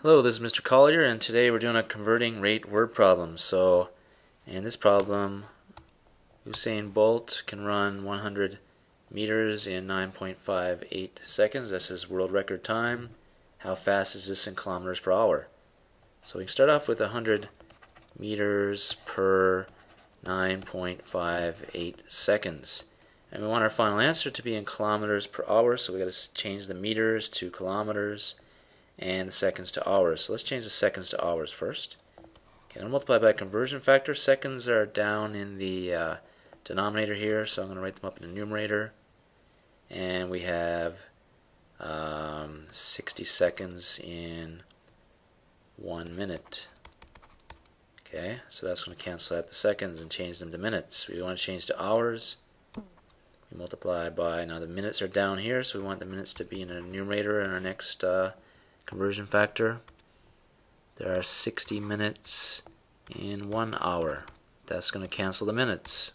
Hello, this is Mr. Collier, and today we're doing a converting rate word problem. So, in this problem, Usain Bolt can run 100 meters in 9.58 seconds. That's his world record time. How fast is this in kilometers per hour? So we can start off with 100 meters per 9.58 seconds. And we want our final answer to be in kilometers per hour, so we got to change the meters to kilometers and the seconds to hours. So let's change the seconds to hours first. Okay, I'm going to multiply by conversion factor. Seconds are down in the denominator here, so I'm going to write them up in the numerator. And we have 60 seconds in 1 minute. Okay, so that's going to cancel out the seconds and change them to minutes. We want to change to hours. We multiply by, now the minutes are down here, so we want the minutes to be in a numerator in our next conversion factor. There are 60 minutes in 1 hour. That's going to cancel the minutes.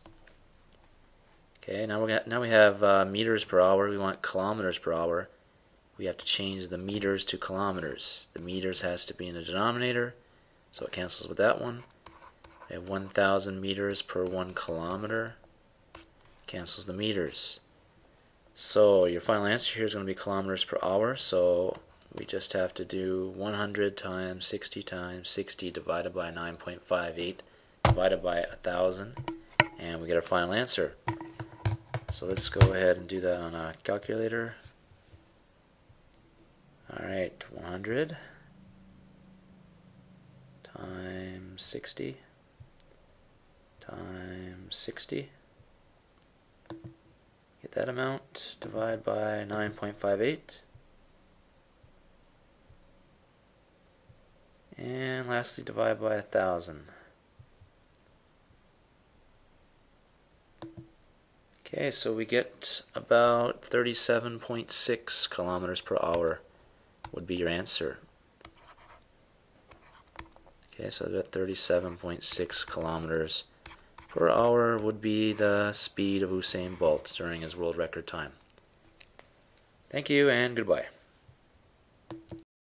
Okay, now we have meters per hour. We want kilometers per hour. We have to change the meters to kilometers. The meters has to be in the denominator, so it cancels with that one. We have 1,000 meters per 1 kilometer. Cancels the meters. So your final answer here is going to be kilometers per hour. So we just have to do 100 times 60 divided by 9.58 divided by 1,000, and we get our final answer. So let's go ahead and do that on a calculator. Alright, 100 times 60 times 60. Get that amount, divide by 9.58. And lastly, divide by 1,000. Okay, so we get about 37.6 kilometers per hour would be your answer. Okay, so that 37.6 kilometers per hour would be the speed of Usain Bolt during his world record time. Thank you and goodbye.